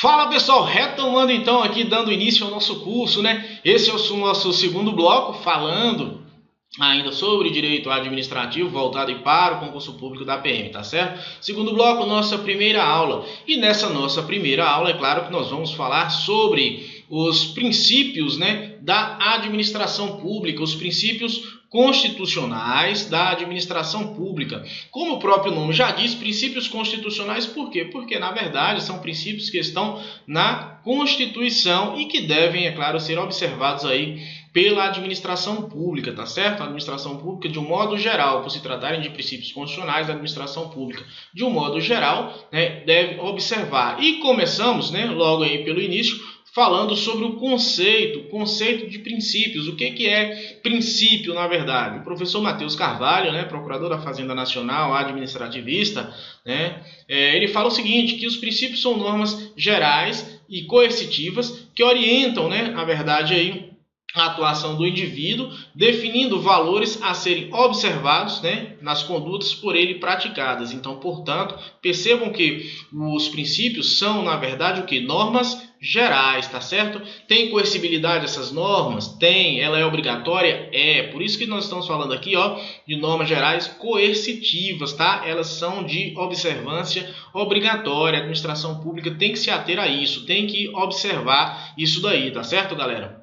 Fala pessoal, retomando então aqui, dando início ao nosso curso, né? Esse é o nosso segundo bloco, falando ainda sobre direito administrativo voltado para o concurso público da PM, tá certo? Segundo bloco, nossa primeira aula. E nessa nossa primeira aula, é claro que nós vamos falar sobre os princípios, né, da administração pública, os princípios constitucionais da administração pública. Como o próprio nome já diz, princípios constitucionais, por quê? Porque, na verdade, são princípios que estão na Constituição e que devem, é claro, ser observados aí pela administração pública, tá certo? A administração pública, de um modo geral, por se tratarem de princípios constitucionais da administração pública, de um modo geral, né, deve observar. E começamos, né, logo aí pelo início, falando sobre o conceito de princípios. O que é princípio, na verdade? O professor Matheus Carvalho, né, procurador da Fazenda Nacional, administrativista, né, ele fala o seguinte, que os princípios são normas gerais e coercitivas que orientam, né, na verdade, aí, a atuação do indivíduo, definindo valores a serem observados, né, nas condutas por ele praticadas. Então, portanto, percebam que os princípios são, na verdade, o que? Normas gerais, tá certo? Tem coercibilidade essas normas? Tem. Ela é obrigatória? É. Por isso que nós estamos falando aqui, ó, de normas gerais coercitivas, tá? Elas são de observância obrigatória. A administração pública tem que se ater a isso, tem que observar isso daí, tá certo, galera?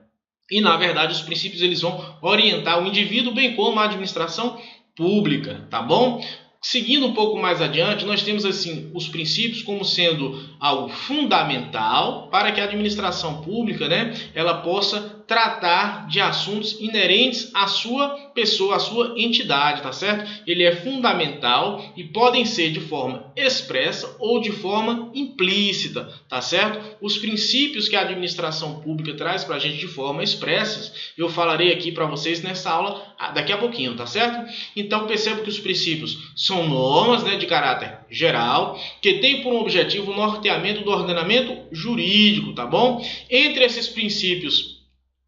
E, na verdade, os princípios eles vão orientar o indivíduo, bem como a administração pública, tá bom? Seguindo um pouco mais adiante, nós temos assim os princípios como sendo algo fundamental para que a administração pública, né, ela possa tratar de assuntos inerentes à sua pessoa, à sua entidade, tá certo? Ele é fundamental e podem ser de forma expressa ou de forma implícita, tá certo? Os princípios que a administração pública traz para a gente de forma expressa, eu falarei aqui para vocês nessa aula daqui a pouquinho, tá certo? Então perceba que os princípios são normas, né, de caráter geral, que tem por um objetivo o norteamento do ordenamento jurídico, tá bom? Entre esses princípios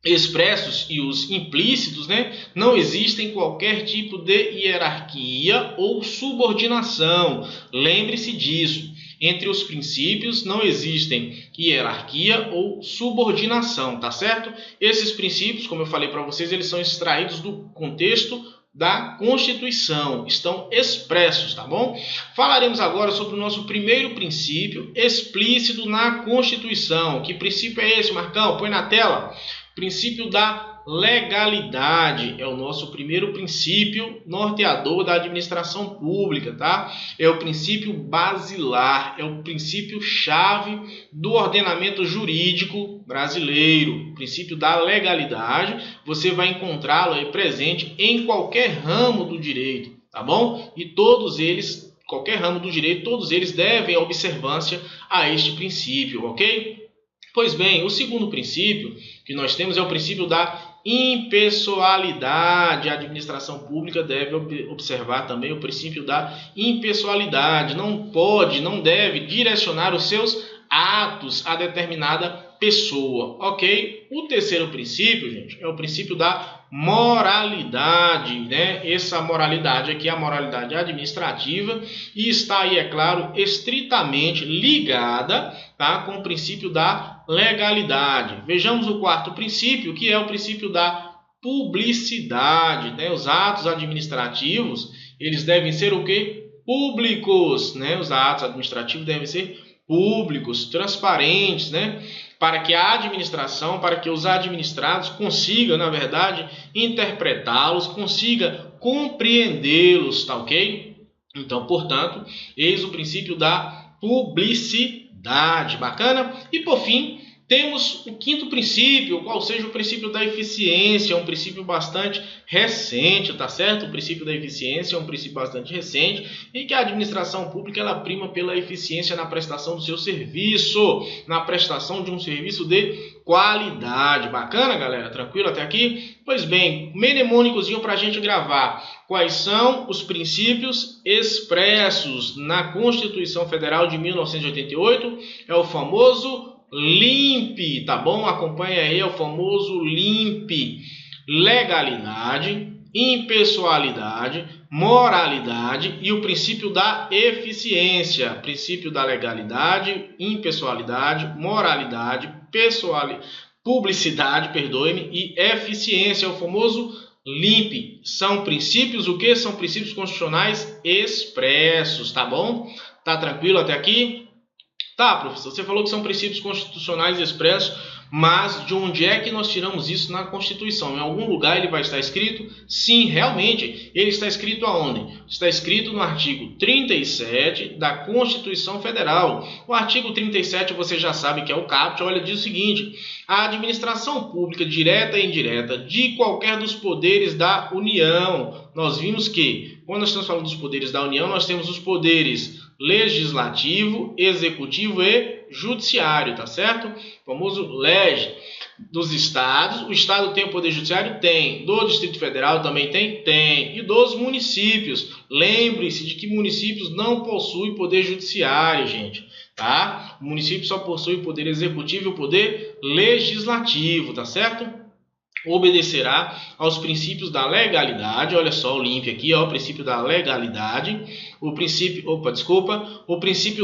expressos e os implícitos, né, não existem qualquer tipo de hierarquia ou subordinação. Lembre-se disso. Entre os princípios não existem hierarquia ou subordinação, tá certo? Esses princípios, como eu falei para vocês, eles são extraídos do contexto da Constituição, estão expressos, tá bom? Falaremos agora sobre o nosso primeiro princípio explícito na Constituição. Que princípio é esse, Marcão? Põe na tela. Princípio da legalidade é o nosso primeiro princípio norteador da administração pública, tá? É o princípio basilar, é o princípio-chave do ordenamento jurídico brasileiro. O princípio da legalidade, você vai encontrá-lo aí presente em qualquer ramo do direito, tá bom? E todos eles, qualquer ramo do direito, todos eles devem observância a este princípio, ok? Pois bem, o segundo princípio que nós temos é o princípio da impessoalidade. A administração pública deve observar também o princípio da impessoalidade. Não pode, não deve direcionar os seus atos a determinada pessoa, ok? O terceiro princípio, gente, é o princípio da moralidade, né? Essa moralidade aqui é a moralidade administrativa e está aí, é claro, estritamente ligada, tá, com o princípio da legalidade. Vejamos o quarto princípio, que é o princípio da publicidade, né? Os atos administrativos, eles devem ser o quê? Públicos, né? Os atos administrativos devem ser públicos, transparentes, né? Para que a administração, para que os administrados consigam, na verdade, interpretá-los, consigam compreendê-los, tá ok? Então, portanto, eis o princípio da publicidade, bacana? E, por fim, temos o quinto princípio, qual seja o princípio da eficiência, um princípio bastante recente, tá certo? O princípio da eficiência é um princípio bastante recente e que a administração pública ela prima pela eficiência na prestação do seu serviço, na prestação de um serviço de qualidade. Bacana, galera? Tranquilo até aqui? Pois bem, mnemônicozinho para a gente gravar. Quais são os princípios expressos na Constituição Federal de 1988? É o famoso LIMP, tá bom? Acompanha aí, é o famoso LIMP. Legalidade, impessoalidade, moralidade e o princípio da eficiência, princípio da legalidade, impessoalidade, moralidade, publicidade, perdoe-me, e eficiência, é o famoso LIMP. São princípios, o que? São princípios constitucionais expressos, tá bom? Tá tranquilo até aqui? Tá, professor, você falou que são princípios constitucionais expressos, mas de onde é que nós tiramos isso na Constituição? Em algum lugar ele vai estar escrito? Sim, realmente, ele está escrito aonde? Está escrito no artigo 37 da Constituição Federal. O artigo 37 você já sabe que é o caput, olha, diz o seguinte: a administração pública direta e indireta de qualquer dos poderes da União. Nós vimos que, quando nós estamos falando dos poderes da União, nós temos os poderes legislativo, executivo e judiciário, tá certo? O famoso LEG. Dos estados, o estado tem o poder judiciário? Tem. Do Distrito Federal também tem? Tem. E dos municípios? Lembre-se de que municípios não possuem poder judiciário, gente, tá? O município só possui o poder executivo e o poder legislativo, tá certo? Obedecerá aos princípios da legalidade, olha só o link aqui, ó, o princípio da legalidade, o princípio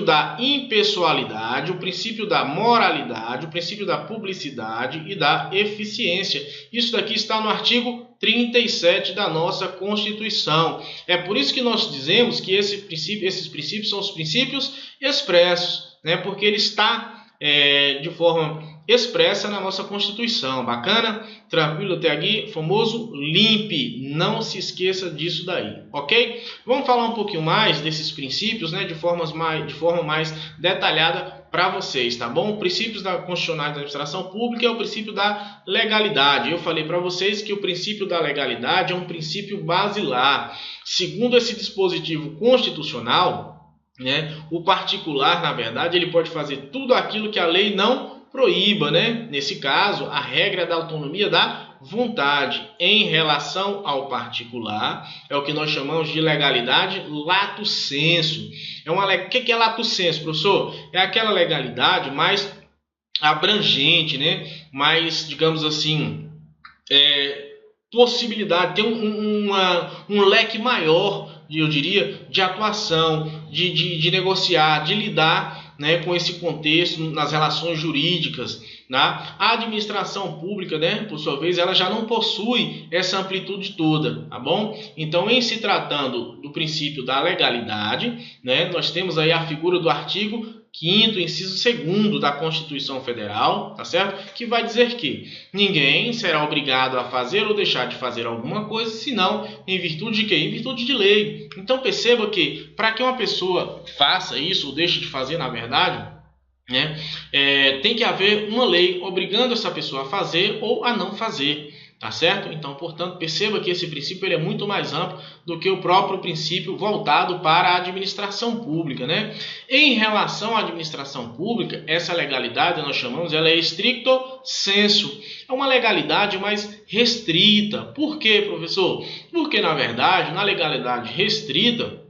da impessoalidade, o princípio da moralidade, o princípio da publicidade e da eficiência. Isso daqui está no artigo 37 da nossa Constituição. É por isso que nós dizemos que esses princípios são os princípios expressos, né? Porque ele está de forma expressa na nossa Constituição. Bacana? Tranquilo até aqui? Famoso LIMP. Não se esqueça disso daí, ok? Vamos falar um pouquinho mais desses princípios, né, de forma mais detalhada para vocês, tá bom? Princípios constitucionais da administração pública é o princípio da legalidade. Eu falei para vocês que o princípio da legalidade é um princípio basilar. Segundo esse dispositivo constitucional, né, o particular, na verdade, ele pode fazer tudo aquilo que a lei não proíba, né? Nesse caso, a regra da autonomia da vontade em relação ao particular é o que nós chamamos de legalidade lato sensu. O que é lato sensu, professor? É aquela legalidade mais abrangente, né? Mais, digamos assim, possibilidade, tem um leque maior, eu diria, de atuação, de negociar, de lidar, né, com esse contexto nas relações jurídicas, né? A administração pública, né, por sua vez, ela já não possui essa amplitude toda, tá bom? Então, em se tratando do princípio da legalidade, né, nós temos aí a figura do artigo 5º, inciso 2º da Constituição Federal, tá certo? Que vai dizer que ninguém será obrigado a fazer ou deixar de fazer alguma coisa, senão em virtude de quê? Em virtude de lei. Então perceba que para que uma pessoa faça isso ou deixe de fazer, na verdade, né, tem que haver uma lei obrigando essa pessoa a fazer ou a não fazer. Tá certo? Então, portanto, perceba que esse princípio ele é muito mais amplo do que o próprio princípio voltado para a administração pública, né? Em relação à administração pública, essa legalidade, nós chamamos, ela é stricto sensu. É uma legalidade mais restrita. Por quê, professor? Porque, na verdade, na legalidade restrita,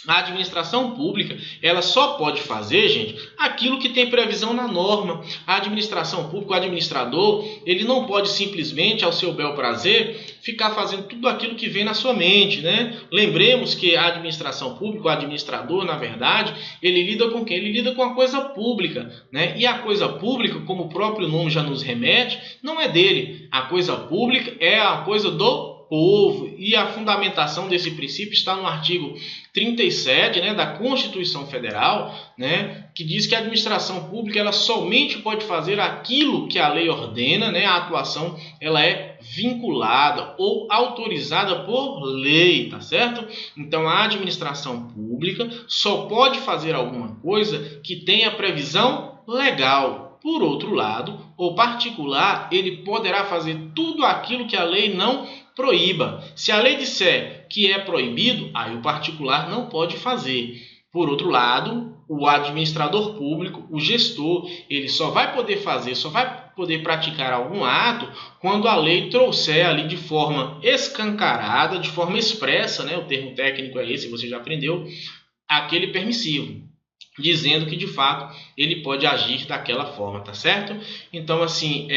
a administração pública, ela só pode fazer, gente, aquilo que tem previsão na norma. A administração pública, o administrador, ele não pode simplesmente, ao seu bel prazer, ficar fazendo tudo aquilo que vem na sua mente, né? Lembremos que a administração pública, o administrador, na verdade, ele lida com quem? Ele lida com a coisa pública, né? E a coisa pública, como o próprio nome já nos remete, não é dele. A coisa pública é a coisa do povo, e a fundamentação desse princípio está no artigo 37, né, da Constituição Federal, né, que diz que a administração pública ela somente pode fazer aquilo que a lei ordena, né, a atuação ela é vinculada ou autorizada por lei, tá certo? Então a administração pública só pode fazer alguma coisa que tenha previsão legal. Por outro lado, o particular ele poderá fazer tudo aquilo que a lei não proíba. Se a lei disser que é proibido, aí o particular não pode fazer. Por outro lado, o administrador público, o gestor, ele só vai poder fazer, só vai poder praticar algum ato quando a lei trouxer ali de forma escancarada, de forma expressa, né? O termo técnico é esse, você já aprendeu, aquele permissivo. dizendo que de fato ele pode agir daquela forma, tá certo? Então, assim,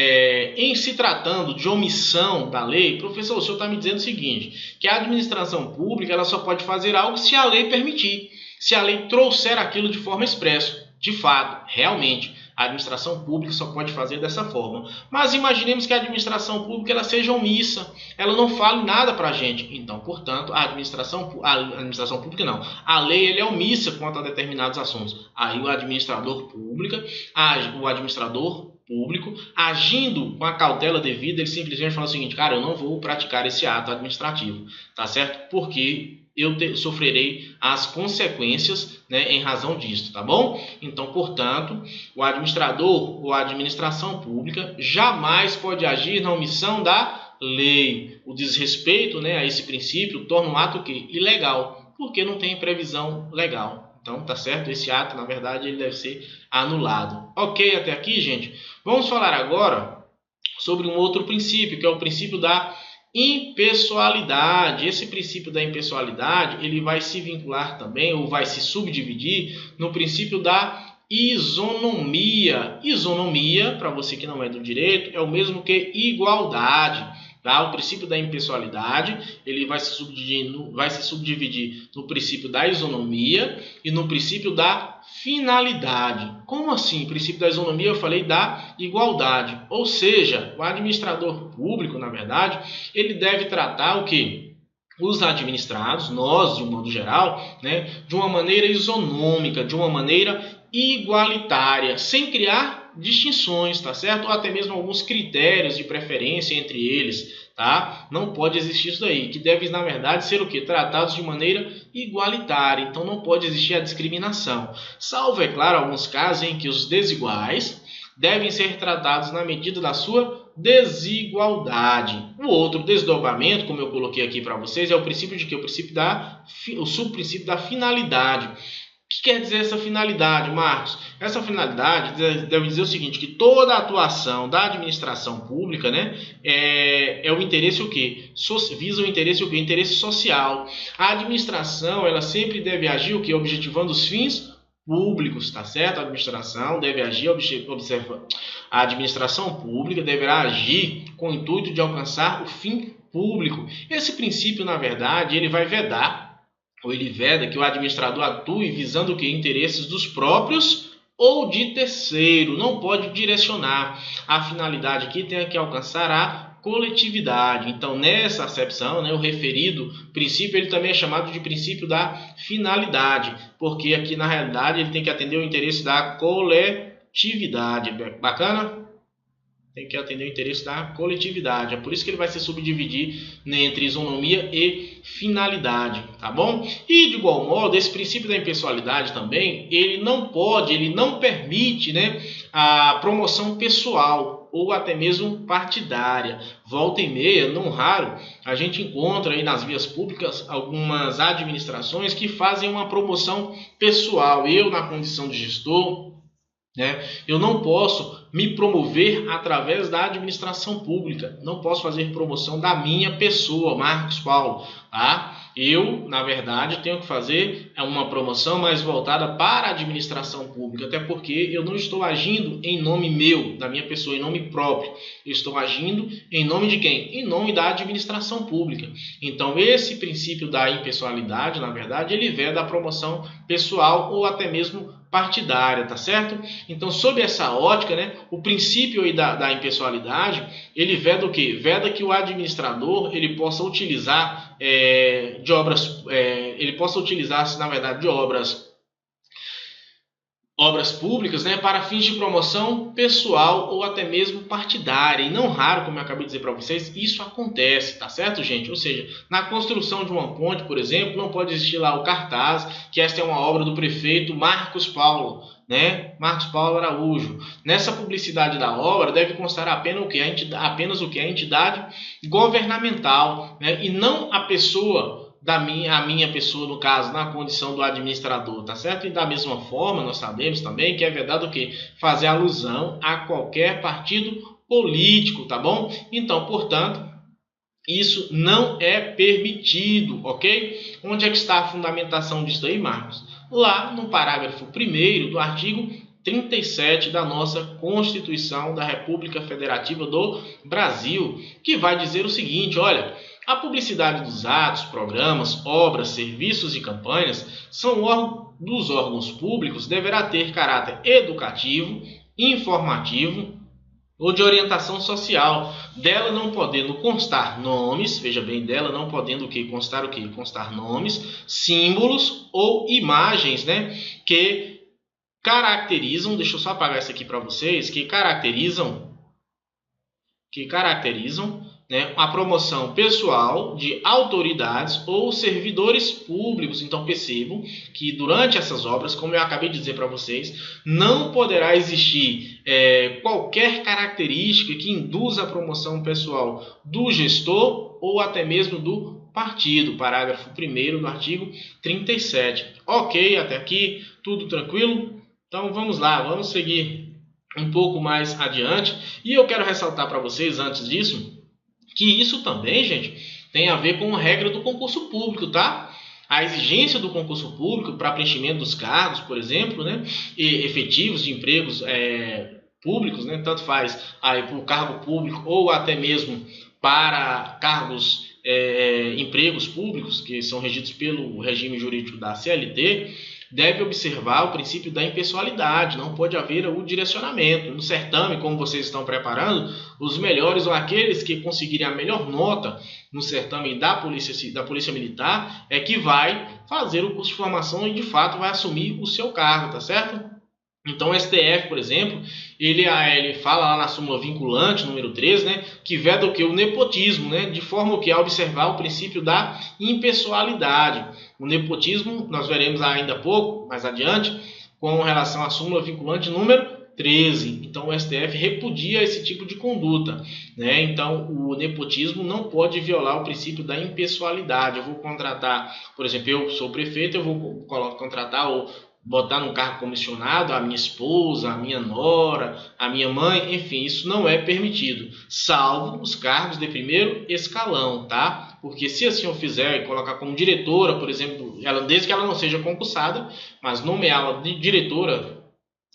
em se tratando de omissão da lei, professor, o senhor está me dizendo o seguinte, que a administração pública ela só pode fazer algo se a lei permitir, se a lei trouxer aquilo de forma expressa. De fato, realmente, a administração pública só pode fazer dessa forma. Mas imaginemos que a administração pública ela seja omissa, ela não fale nada para a gente. Então, portanto, a administração pública não. A lei ele é omissa quanto a determinados assuntos. Aí o administrador público, agindo com a cautela devida, ele simplesmente fala o seguinte, cara, eu não vou praticar esse ato administrativo, tá certo? Porque eu sofrerei as consequências, né, em razão disso, tá bom? Então, portanto, o administrador ou a administração pública jamais pode agir na omissão da lei. O desrespeito, né, a esse princípio torna um ato que ilegal, porque não tem previsão legal. Então, tá certo? Esse ato, na verdade, ele deve ser anulado. Ok até aqui, gente? Vamos falar agora sobre um outro princípio, que é o princípio da impessoalidade. Esse princípio da impessoalidade ele vai se vincular também, ou vai se subdividir no princípio da isonomia. Isonomia, para você que não é do direito, é o mesmo que igualdade. Tá? O princípio da impessoalidade ele vai se subdividir no princípio da isonomia e no princípio da finalidade. Como assim? O princípio da isonomia eu falei da igualdade. Ou seja, o administrador público, na verdade, ele deve tratar o quê? Os administrados, nós, de um modo geral, né, de uma maneira isonômica, de uma maneira igualitária, sem criar distinções, tá certo? Ou até mesmo alguns critérios de preferência entre eles, tá? Não pode existir isso daí, que deve, na verdade, ser o quê? Tratados de maneira igualitária, então não pode existir a discriminação. Salvo, é claro, alguns casos em que os desiguais devem ser tratados na medida da sua desigualdade. O outro desdobramento, como eu coloquei aqui para vocês, é o princípio de quê? O subprincípio da finalidade. O que quer dizer essa finalidade, Marcos? Essa finalidade deve dizer o seguinte, que toda a atuação da administração pública, né, é o interesse o quê? Visa o interesse o quê? Interesse social. A administração, ela sempre deve agir o quê? Objetivando os fins públicos, tá certo? A administração deve agir, a administração pública deverá agir com o intuito de alcançar o fim público. Esse princípio, na verdade, ele vai vedar ou ele veda que o administrador atue visando o que? Interesses dos próprios ou de terceiro. Não pode direcionar. A finalidade aqui tem que alcançar a coletividade. Então, nessa acepção, né, o referido princípio ele também é chamado de princípio da finalidade, porque aqui, na realidade, ele tem que atender o interesse da coletividade. Bacana? Tem que atender o interesse da coletividade. É por isso que ele vai se subdividir, né, entre isonomia e finalidade, tá bom? E, de igual modo, esse princípio da impessoalidade também, ele não permite, né, a promoção pessoal ou até mesmo partidária. Volta e meia, não raro, a gente encontra aí nas vias públicas algumas administrações que fazem uma promoção pessoal. Eu, na condição de gestor, né, eu não posso me promover através da administração pública. Não posso fazer promoção da minha pessoa, Marcos Paulo. Tá? Eu, na verdade, tenho que fazer uma promoção mais voltada para a administração pública, até porque eu não estou agindo em nome meu, da minha pessoa, em nome próprio. Eu estou agindo em nome de quem? Em nome da administração pública. Então, esse princípio da impessoalidade, na verdade, ele veda a promoção pessoal ou até mesmo partidária, tá certo? Então, sob essa ótica, né, o princípio aí da impessoalidade, ele veda o quê? Veda que o administrador ele possa utilizar na verdade, de obras públicas, né, para fins de promoção pessoal ou até mesmo partidária. E não raro, como eu acabei de dizer para vocês, isso acontece, tá certo, gente? Ou seja, na construção de uma ponte, por exemplo, não pode existir lá o cartaz, que esta é uma obra do prefeito Marcos Paulo, né? Marcos Paulo Araújo. Nessa publicidade da obra deve constar apenas o que? A entidade governamental, né? E não a pessoa a minha pessoa, no caso, na condição do administrador, tá certo? E da mesma forma, nós sabemos também que é vedado o quê? Fazer alusão a qualquer partido político, tá bom? Então, portanto, Isso não é permitido, ok? Onde é que está a fundamentação disso aí, Marcos? Lá no parágrafo 1º do artigo 37 da nossa Constituição da República Federativa do Brasil, que vai dizer o seguinte, olha, a publicidade dos atos, programas, obras, serviços e campanhas dos órgãos públicos deverá ter caráter educativo, informativo ou de orientação social, dela não podendo constar nomes, veja bem, dela não podendo o que? Constar o que? Constar nomes, símbolos ou imagens, né, que caracterizam, deixa eu só apagar isso aqui para vocês, que caracterizam, né, a promoção pessoal de autoridades ou servidores públicos. Então percebam que durante essas obras, como eu acabei de dizer para vocês, não poderá existir qualquer característica que induza a promoção pessoal do gestor ou até mesmo do partido. Parágrafo 1º do artigo 37. Ok, até aqui, tudo tranquilo? Então vamos lá, vamos seguir um pouco mais adiante. E eu quero ressaltar para vocês, antes disso, que isso também, gente, tem a ver com a regra do concurso público, tá? A exigência do concurso público para preenchimento dos cargos, por exemplo, né, e efetivos de empregos públicos, né, tanto faz aí para o cargo público ou até mesmo para cargos, empregos públicos, que são regidos pelo regime jurídico da CLT, deve observar o princípio da impessoalidade, não pode haver o direcionamento. No certame, como vocês estão preparando, os melhores ou aqueles que conseguirem a melhor nota no certame da Polícia Militar é que vai fazer o curso de formação e de fato vai assumir o seu cargo, tá certo? Então o STF, por exemplo, ele fala lá na súmula vinculante, número 13, né, que veda o que? O nepotismo, né, de forma que a observar o princípio da impessoalidade. O nepotismo nós veremos ainda pouco, mais adiante, com relação à súmula vinculante número 13. Então o STF repudia esse tipo de conduta, né? Então o nepotismo não pode violar o princípio da impessoalidade. Eu vou contratar, por exemplo, eu sou prefeito, eu vou contratar ou botar num cargo comissionado a minha esposa, a minha nora, a minha mãe, enfim, isso não é permitido, salvo os cargos de primeiro escalão, tá? Porque se assim eu fizer e colocar como diretora, por exemplo, desde que ela não seja concursada, mas nomeá-la de diretora,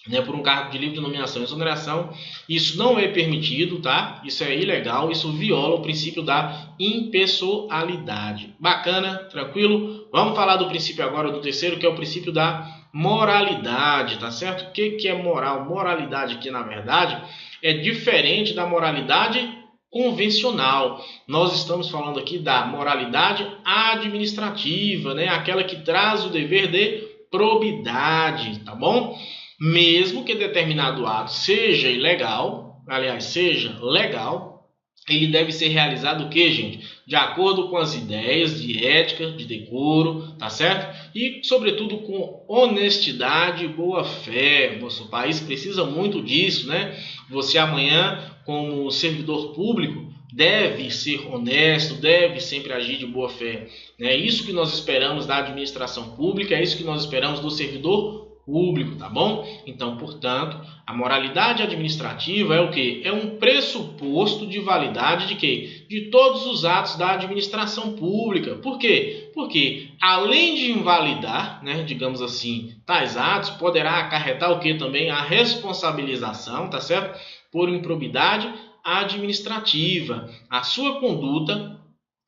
né, por um cargo de livre nomeação e exoneração, isso não é permitido, tá? Isso é ilegal, isso viola o princípio da impessoalidade. Bacana, tranquilo? Vamos falar do princípio agora do terceiro, que é o princípio da moralidade, tá certo? O que é moral? Moralidade aqui, na verdade, é diferente da moralidade convencional. Nós estamos falando aqui da moralidade administrativa, né? Aquela que traz o dever de probidade, tá bom? Mesmo que determinado ato seja ilegal, aliás, seja legal, ele deve ser realizado o quê, gente? De acordo com as ideias de ética, de decoro, tá certo? E, sobretudo, com honestidade e boa fé. Nosso país precisa muito disso, né? Você amanhã, como servidor público, deve ser honesto, deve sempre agir de boa fé. É isso que nós esperamos da administração pública, é isso que nós esperamos do servidor público, tá bom? Então, portanto, a moralidade administrativa é o quê? É um pressuposto de validade de quê? De todos os atos da administração pública. Por quê? Porque, além de invalidar, né, digamos assim, tais atos, poderá acarretar o quê também? A responsabilização, tá certo? Por improbidade administrativa. A sua conduta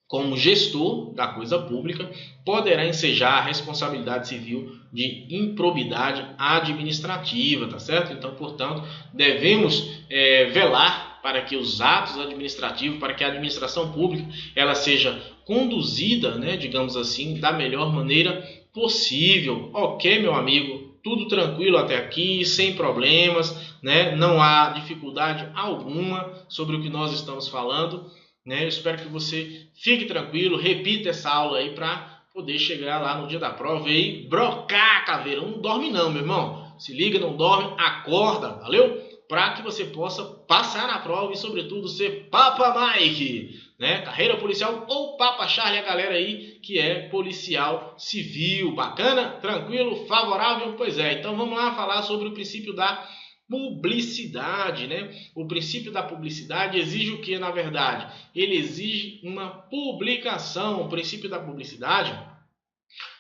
como gestor da coisa pública, poderá ensejar a responsabilidade civil de improbidade administrativa, tá certo? Então, portanto, devemos velar para que os atos administrativos, para que a administração pública, ela seja conduzida, né, digamos assim, da melhor maneira possível. Ok, meu amigo? Tudo tranquilo até aqui, sem problemas, né? Não há dificuldade alguma sobre o que nós estamos falando. Eu espero que você fique tranquilo, repita essa aula aí para poder chegar lá no dia da prova e brocar, caveira. Não dorme não, meu irmão. Se liga, não dorme, acorda, valeu? Para que você possa passar na prova e, sobretudo, ser Papa Mike, né? Carreira policial ou Papa Charlie, a galera aí que é policial civil. Bacana? Tranquilo? Favorável? Pois é. Então vamos lá falar sobre o princípio da publicidade, né? O princípio da publicidade exige o que, na verdade? Ele exige uma publicação. O princípio da publicidade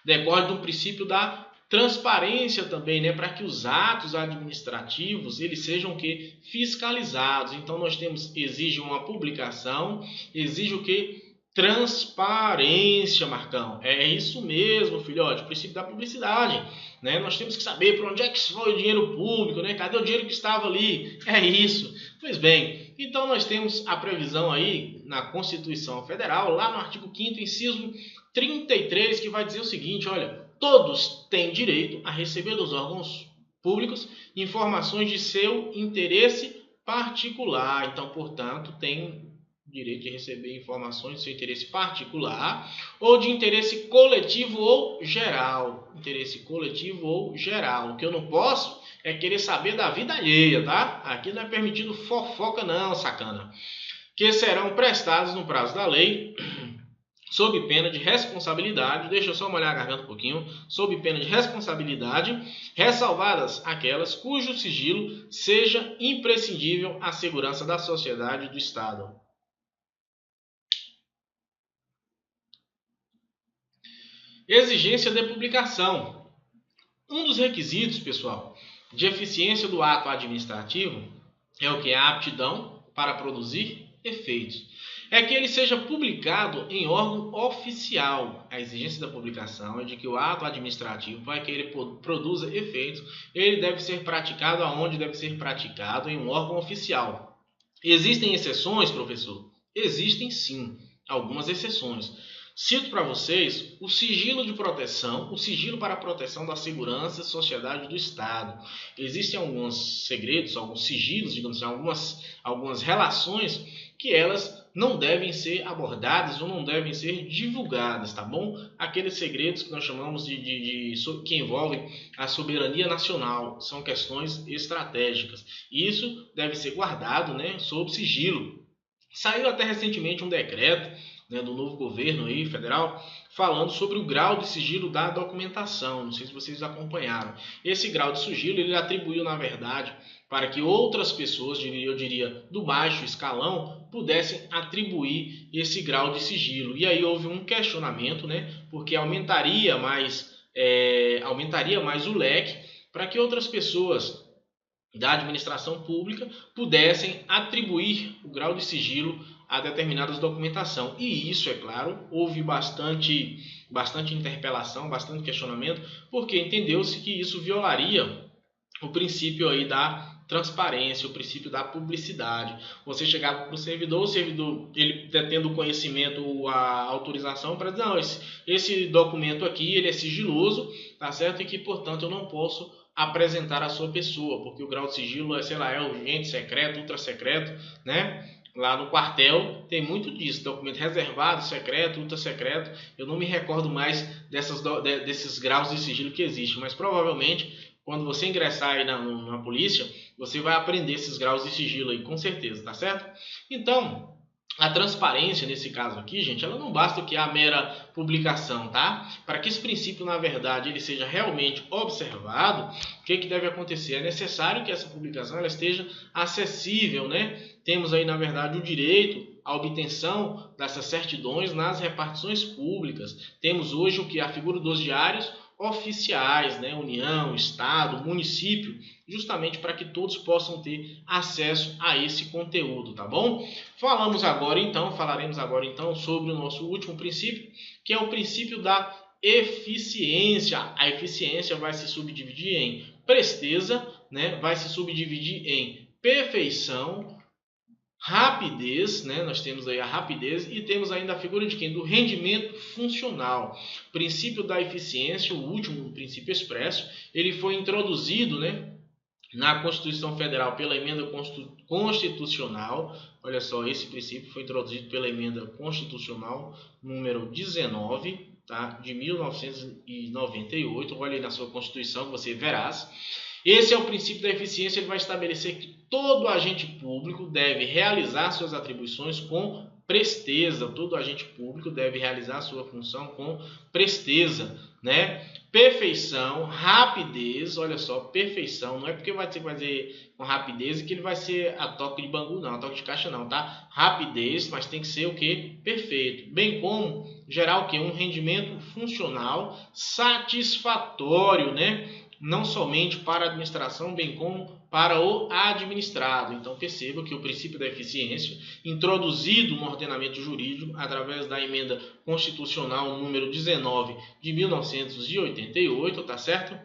decorre do princípio da transparência também, né? Para que os atos administrativos eles sejam o que? Fiscalizados. Então nós temos, exige uma publicação, exige o que? Transparência, Marcão. É isso mesmo, filhote, o princípio da publicidade, né? Nós temos que saber para onde é que foi o dinheiro público, né? Cadê o dinheiro que estava ali? É isso. Pois bem, então nós temos a previsão aí na Constituição Federal, lá no artigo 5º, inciso 33, que vai dizer o seguinte, olha, todos têm direito a receber dos órgãos públicos informações de seu interesse particular. Então, portanto, tem direito de receber informações de seu interesse particular ou de interesse coletivo ou geral. Interesse coletivo ou geral. O que eu não posso é querer saber da vida alheia, tá? Aqui não é permitido fofoca não, sacana. Que serão prestados no prazo da lei, sob pena de responsabilidade, deixa eu só molhar a garganta um pouquinho, sob pena de responsabilidade, ressalvadas aquelas cujo sigilo seja imprescindível à segurança da sociedade e do Estado. Exigência de publicação. Um dos requisitos, pessoal, de eficiência do ato administrativo é o que? A aptidão para produzir efeitos. É que ele seja publicado em órgão oficial. A exigência da publicação é de que o ato administrativo, para que ele produza efeitos, ele deve ser praticado aonde deve ser praticado? Em um órgão oficial. Existem exceções, professor? Existem sim, algumas exceções. Cito para vocês o sigilo de proteção, o sigilo para a proteção da segurança e sociedade do Estado. Existem alguns segredos, alguns sigilos, digamos assim, algumas relações que elas não devem ser abordadas ou não devem ser divulgadas, tá bom? Aqueles segredos que nós chamamos que envolvem a soberania nacional, são questões estratégicas. Isso deve ser guardado, né, sob sigilo. Saiu até recentemente um decreto, né, do novo governo aí, federal, falando sobre o grau de sigilo da documentação. Não sei se vocês acompanharam. Esse grau de sigilo ele atribuiu, na verdade, para que outras pessoas, eu diria, do baixo escalão, pudessem atribuir esse grau de sigilo. E aí houve um questionamento, né, porque aumentaria mais o leque para que outras pessoas da administração pública pudessem atribuir o grau de sigilo a determinadas documentação. E isso, é claro, houve bastante interpelação, bastante questionamento, porque entendeu-se que isso violaria o princípio aí da transparência, o princípio da publicidade. Você chegava para o servidor ele tendo conhecimento, a autorização para dizer, não, esse documento aqui ele é sigiloso, tá certo? E que, portanto, eu não posso apresentar a sua pessoa, porque o grau de sigilo é urgente, secreto, ultra secreto, né? Lá no quartel tem muito disso, documento reservado, secreto, ultra secreto. Eu não me recordo mais desses graus de sigilo que existem, mas provavelmente quando você ingressar aí na polícia, você vai aprender esses graus de sigilo aí, com certeza, tá certo? Então, a transparência nesse caso aqui, gente, ela não basta que a mera publicação, tá? Para que esse princípio, na verdade, ele seja realmente observado, o que deve acontecer? É necessário que essa publicação ela esteja acessível, né? Temos aí, na verdade, o direito à obtenção dessas certidões nas repartições públicas. Temos hoje o que? A figura dos diários oficiais, né? União, Estado, município, justamente para que todos possam ter acesso a esse conteúdo, tá bom? Falaremos agora então sobre o nosso último princípio, que é o princípio da eficiência. A eficiência vai se subdividir em presteza, né? Vai se subdividir em perfeição, rapidez, né? Nós temos aí a rapidez e temos ainda a figura de quem? Do rendimento funcional. O princípio da eficiência, o último princípio expresso, ele foi introduzido, né, na Constituição Federal pela emenda constitucional. Olha só, esse princípio foi introduzido pela emenda constitucional número 19, tá, de 1998. Olha aí na sua Constituição que você verás. Esse é o princípio da eficiência, ele vai estabelecer que todo agente público deve realizar suas atribuições com presteza. Todo agente público deve realizar a sua função com presteza, né? Perfeição, rapidez, olha só, perfeição, não é porque vai fazer com rapidez que ele vai ser a toque de bangu, não, a toque de caixa não, tá? Rapidez, mas tem que ser o que? Perfeito. Bem como gerar o que? Um rendimento funcional satisfatório, né? Não somente para a administração, bem como para o administrado. Então perceba que o princípio da eficiência, introduzido no ordenamento jurídico através da emenda constitucional número 19 de 1988, tá certo?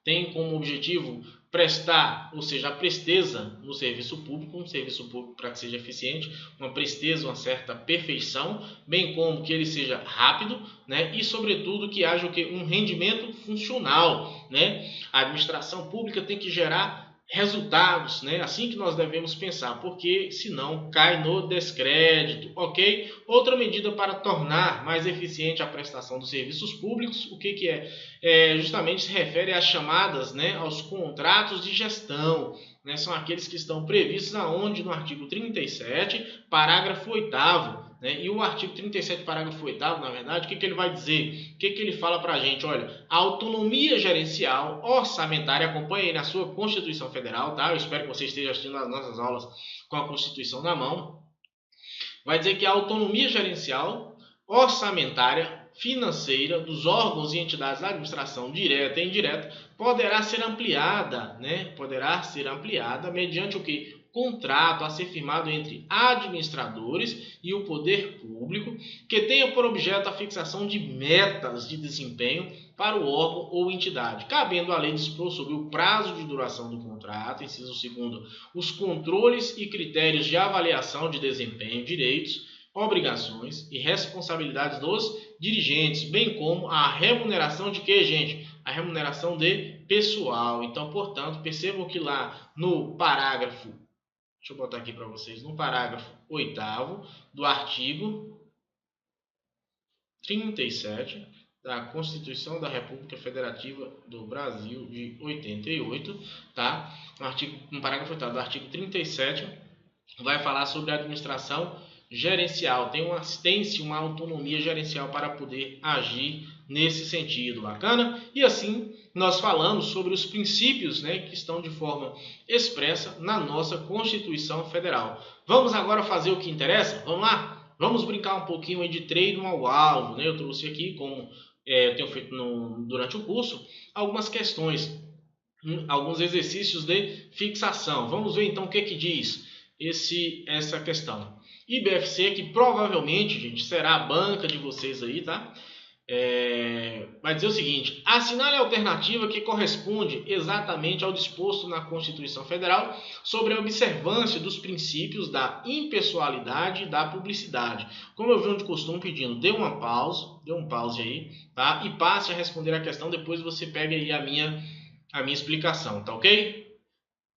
Tem como objetivo prestar, ou seja, a presteza no serviço público, um serviço público para que seja eficiente, uma presteza, uma certa perfeição, bem como que ele seja rápido, né? E sobretudo que haja um rendimento funcional, né? A administração pública tem que gerar resultados, né? Assim que nós devemos pensar, porque senão cai no descrédito, ok? Outra medida para tornar mais eficiente a prestação dos serviços públicos, o que é? Justamente se refere às chamadas, né, aos contratos de gestão, né? São aqueles que estão previstos aonde? No artigo 37, parágrafo 8º. Né? E o artigo 37, parágrafo 8º, na verdade, o que ele vai dizer? O que ele fala para a gente? Olha, a autonomia gerencial orçamentária, acompanha aí na sua Constituição Federal, tá? Eu espero que você esteja assistindo as nossas aulas com a Constituição na mão. Vai dizer que a autonomia gerencial orçamentária financeira dos órgãos e entidades da administração direta e indireta poderá ser ampliada, né? Poderá ser ampliada mediante o que? Contrato a ser firmado entre administradores e o poder público, que tenha por objeto a fixação de metas de desempenho para o órgão ou entidade, cabendo a lei dispor sobre o prazo de duração do contrato, inciso 2º, os controles e critérios de avaliação de desempenho, direitos, obrigações e responsabilidades dos dirigentes, bem como a remuneração de quê, gente? A remuneração de pessoal. Então, portanto, percebam que lá no parágrafo, deixa eu botar aqui para vocês, no parágrafo 8º do artigo 37 da Constituição da República Federativa do Brasil de 88, tá? No parágrafo 8º do artigo 37, vai falar sobre a administração gerencial. Tem uma autonomia gerencial para poder agir nesse sentido. Bacana? E assim nós falamos sobre os princípios, né, que estão de forma expressa na nossa Constituição Federal. Vamos agora fazer o que interessa? Vamos lá? Vamos brincar um pouquinho aí de treino ao alvo, né? Eu trouxe aqui, como eu tenho feito durante o curso, algumas questões, alguns exercícios de fixação. Vamos ver então o que diz essa questão. IBFC, que provavelmente, gente, será a banca de vocês aí, tá? Vai dizer o seguinte: assinale a alternativa que corresponde exatamente ao disposto na Constituição Federal sobre a observância dos princípios da impessoalidade e da publicidade. Como eu vi de costume pedindo, dê um pause aí, tá? E passe a responder a questão, depois você pega aí a minha explicação, tá ok?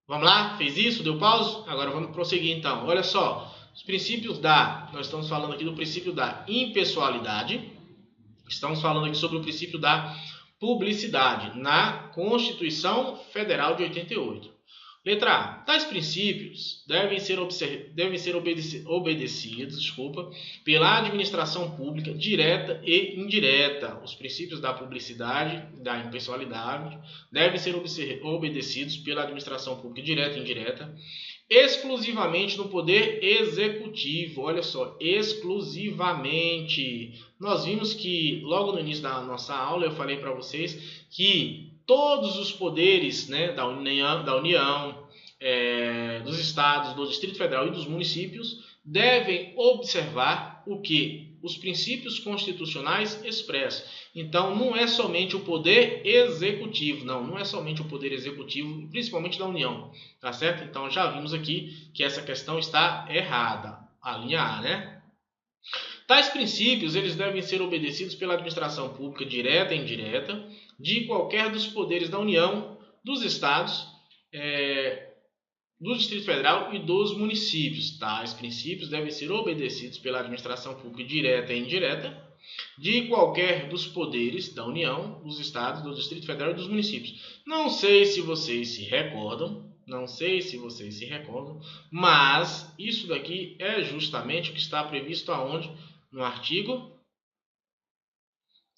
Vamos lá? Fez isso? Deu pause? Agora vamos prosseguir então. Olha só, nós estamos falando aqui do princípio da impessoalidade. Estamos falando aqui sobre o princípio da publicidade na Constituição Federal de 88. Letra A. Tais princípios devem ser obedecidos pela administração pública direta e indireta. Os princípios da publicidade, da impessoalidade, devem ser obedecidos pela administração pública direta e indireta, exclusivamente no poder executivo. Olha só, exclusivamente. Nós vimos que logo no início da nossa aula eu falei para vocês que todos os poderes, né, da União, dos estados, do Distrito Federal e dos municípios devem observar o que? Os princípios constitucionais expressos. Então, não é somente o poder executivo, não é somente o poder executivo, principalmente da União, tá certo? Então, já vimos aqui que essa questão está errada, a linha A, né? Tais princípios, eles devem ser obedecidos pela administração pública direta e indireta, de qualquer dos poderes da União, dos estados, do Distrito Federal e dos municípios. Tais princípios devem ser obedecidos pela administração pública direta e indireta, de qualquer dos poderes da União, dos estados, do Distrito Federal e dos municípios. Não sei se vocês se recordam, Não sei se vocês se recordam, mas isso daqui é justamente o que está previsto aonde? No artigo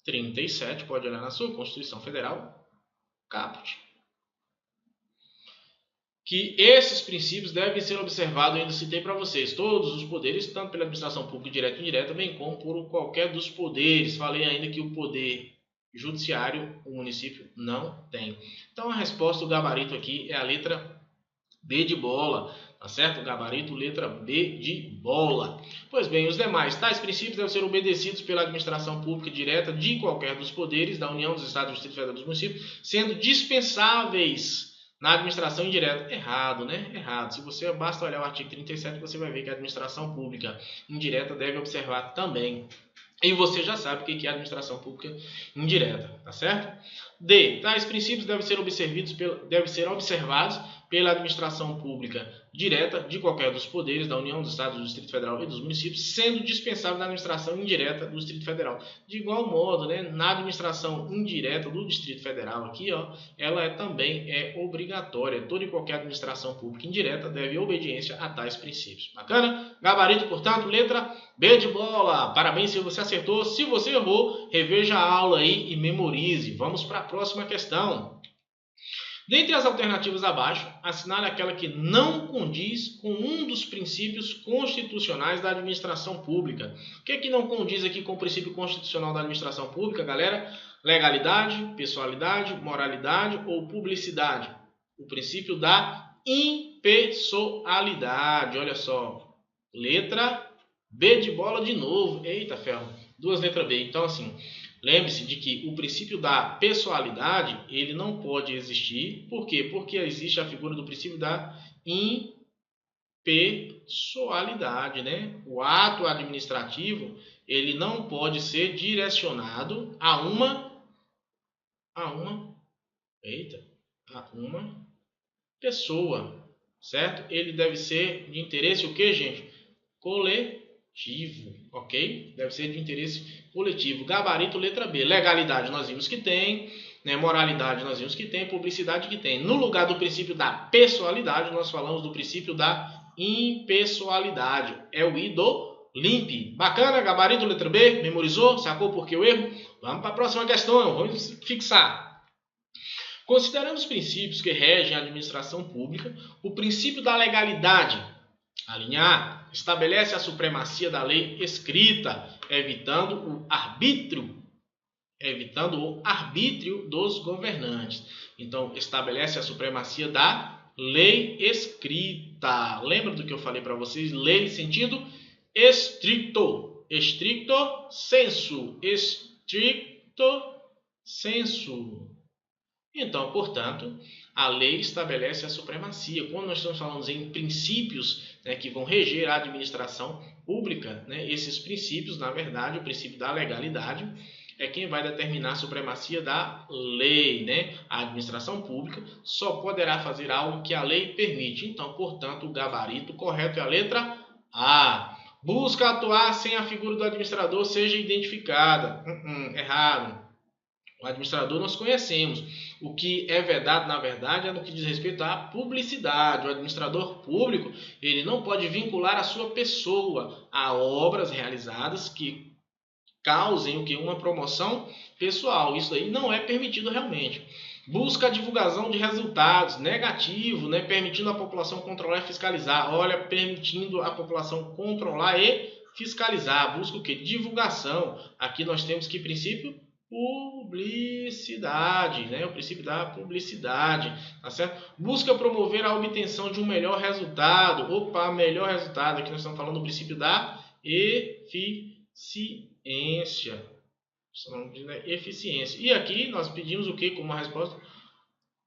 37, pode olhar na sua Constituição Federal, caput. Que esses princípios devem ser observados, eu ainda citei para vocês, todos os poderes, tanto pela administração pública direta e indireta, bem como por qualquer dos poderes. Falei ainda que o poder judiciário o município não tem. Então a resposta do gabarito aqui é a letra B de bola, tá certo? Gabarito, letra B de bola. Pois bem, os demais, tais princípios devem ser obedecidos pela administração pública direta de qualquer dos poderes da União, dos Estados, do Distrito Federal e dos municípios, sendo dispensáveis na administração indireta. Errado, né? Errado. Se você basta olhar o artigo 37, você vai ver que a administração pública indireta deve observar também. E você já sabe o que é administração pública indireta, tá certo? D. Tais princípios devem ser observados pela administração pública direta de qualquer dos poderes da União, dos Estados, do Distrito Federal e dos municípios, sendo dispensável na administração indireta do Distrito Federal. De igual modo, né, na administração indireta do Distrito Federal aqui, ó, ela também é obrigatória. Toda e qualquer administração pública indireta deve obediência a tais princípios. Bacana? Gabarito, portanto, letra B de bola. Parabéns se você acertou. Se você errou, reveja a aula aí e memorize. Vamos para a próxima questão. Dentre as alternativas abaixo, assinale aquela que não condiz com um dos princípios constitucionais da administração pública. O que é que não condiz aqui com o princípio constitucional da administração pública, galera? Legalidade, pessoalidade, moralidade ou publicidade? O princípio da impessoalidade. Olha só, letra B de bola de novo. Eita ferro, duas letras B. Então assim, lembre-se de que o princípio da pessoalidade ele não pode existir. Por quê? Porque existe a figura do princípio da impessoalidade, né? O ato administrativo ele não pode ser direcionado a uma pessoa, certo? Ele deve ser de interesse o quê, gente? Coletivo, ok? Deve ser de interesse coletivo. Gabarito, letra B. Legalidade nós vimos que tem, né? Moralidade nós vimos que tem, publicidade que tem. No lugar do princípio da pessoalidade, nós falamos do princípio da impessoalidade. É o I do limpe. Bacana, gabarito, letra B. Memorizou? Sacou por que o erro? Vamos para a próxima questão. Vamos fixar. Considerando os princípios que regem a administração pública, o princípio da legalidade, a linha A, estabelece a supremacia da lei escrita, evitando o arbítrio dos governantes. Então, estabelece a supremacia da lei escrita. Lembra do que eu falei para vocês? Lei sentido estricto. Estricto sensu. Estricto sensu. Então, portanto, a lei estabelece a supremacia. Quando nós estamos falando em princípios, né, que vão reger a administração pública, né, esses princípios, na verdade, o princípio da legalidade é quem vai determinar a supremacia da lei, né? A administração pública só poderá fazer algo que a lei permite. Então, portanto, o gabarito correto é a letra A. Busca atuar sem a figura do administrador seja identificada. Errado. O administrador nós conhecemos. O que é vedado, na verdade, é no que diz respeito à publicidade. O administrador público ele não pode vincular a sua pessoa a obras realizadas que causem uma promoção pessoal. Isso aí não é permitido realmente. Busca a divulgação de resultados negativo, né? Permitindo a população controlar e fiscalizar. Olha, permitindo a população controlar e fiscalizar. Busca o quê? Divulgação. Aqui nós temos que princípio? Publicidade, né? O princípio da publicidade, tá certo? Busca promover a obtenção de um melhor resultado. Opa, melhor resultado. Aqui nós estamos falando do princípio da eficiência. Eficiência. E aqui nós pedimos o que como uma resposta?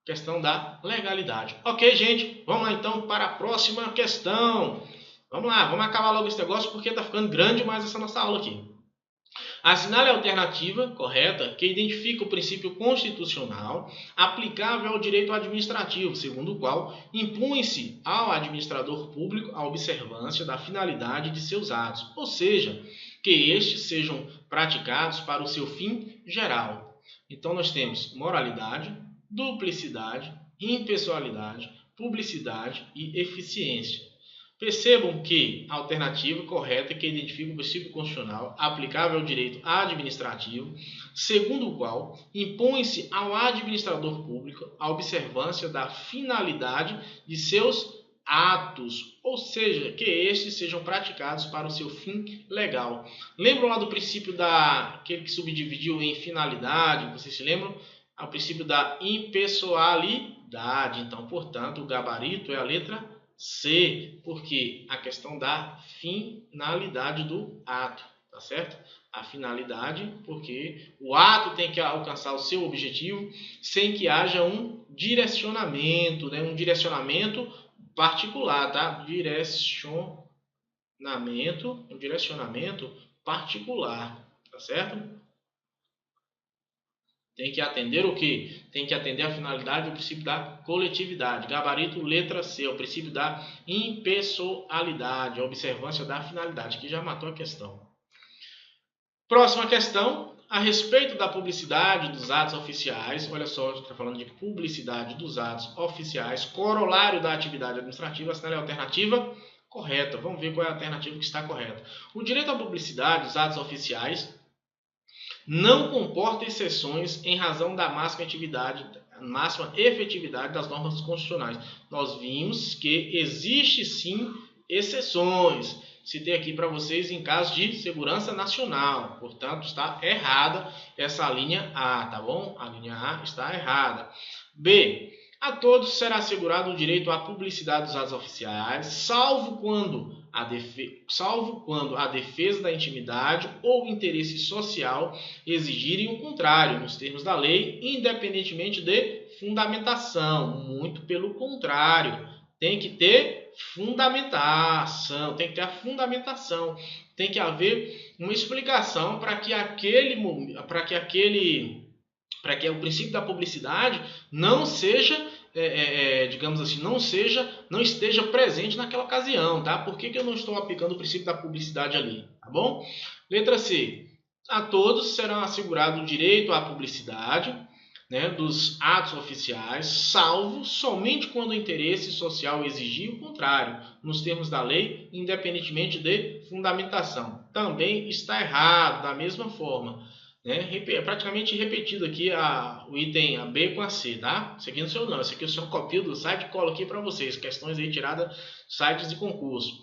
Questão da legalidade. Ok, gente? Vamos lá então para a próxima questão. Vamos lá, vamos acabar logo esse negócio porque está ficando grande demais essa nossa aula aqui. Assinale a alternativa correta que identifica o princípio constitucional aplicável ao direito administrativo, segundo o qual impõe-se ao administrador público a observância da finalidade de seus atos, ou seja, que estes sejam praticados para o seu fim geral. Então nós temos moralidade, duplicidade, impessoalidade, publicidade e eficiência. Percebam que a alternativa correta é que identifica o princípio constitucional aplicável ao direito administrativo, segundo o qual impõe-se ao administrador público a observância da finalidade de seus atos, ou seja, que estes sejam praticados para o seu fim legal. Lembram lá do princípio daquele que subdividiu em finalidade? Vocês se lembram? O princípio da impessoalidade. Então, portanto, o gabarito é a letra C, porque a questão da finalidade do ato, tá certo? A finalidade, porque o ato tem que alcançar o seu objetivo sem que haja um direcionamento, né? Um direcionamento particular, tá? Um direcionamento particular, tá certo? Tem que atender o quê? Tem que atender a finalidade do princípio da coletividade. Gabarito, letra C, o princípio da impessoalidade, a observância da finalidade, que já matou a questão. Próxima questão, a respeito da publicidade dos atos oficiais. Olha só, está falando de publicidade dos atos oficiais, corolário da atividade administrativa, assinale a alternativa correta. Vamos ver qual é a alternativa que está correta. O direito à publicidade dos atos oficiais não comporta exceções em razão da máxima efetividade das normas constitucionais. Nós vimos que existe sim exceções. Citei aqui para vocês em caso de segurança nacional. Portanto, está errada essa linha A, tá bom? A linha A está errada. B. A todos será assegurado o direito à publicidade dos atos oficiais, salvo quando a defesa da intimidade ou interesse social exigirem o contrário, nos termos da lei, independentemente de fundamentação. Muito pelo contrário, tem que ter fundamentação, tem que ter a fundamentação, tem que haver uma explicação para que o princípio da publicidade não seja, digamos assim, não esteja presente naquela ocasião, tá? Por que eu não estou aplicando o princípio da publicidade ali, tá bom? Letra C. A todos será assegurado o direito à publicidade, né, dos atos oficiais, salvo somente quando o interesse social exigir o contrário, nos termos da lei, independentemente de fundamentação. Também está errado, da mesma forma. Praticamente repetido aqui o item A, B com a C, tá? Isso aqui não sou eu não, isso aqui eu só copio do site e colo aqui para vocês, questões aí tiradas sites de concurso.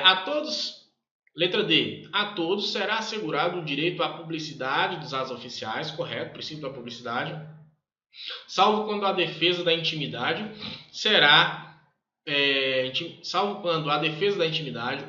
A todos, letra D, a todos será assegurado o direito à publicidade dos atos oficiais, correto, princípio da publicidade, salvo quando a defesa da intimidade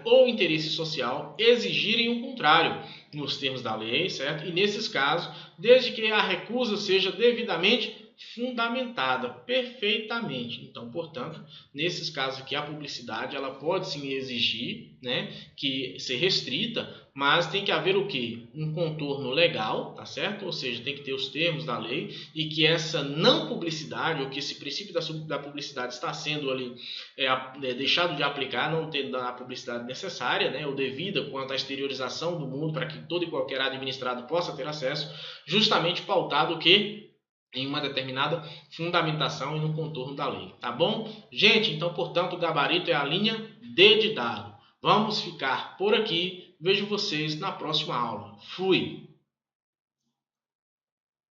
ou interesse social exigirem o contrário, nos termos da lei, certo? E nesses casos, desde que a recusa seja devidamente fundamentada, perfeitamente. Então, portanto, nesses casos aqui, a publicidade ela pode sim exigir, né, que ser restrita, mas tem que haver o quê? Um contorno legal, tá certo? Ou seja, tem que ter os termos da lei e que essa não publicidade, ou que esse princípio da publicidade está sendo ali deixado de aplicar, não tendo a publicidade necessária, né, ou devida quanto à exteriorização do mundo para que todo e qualquer administrado possa ter acesso, justamente pautado o quê? Em uma determinada fundamentação e no contorno da lei, tá bom? Gente, então, portanto, o gabarito é a linha D de dado. Vamos ficar por aqui. Vejo vocês na próxima aula. Fui!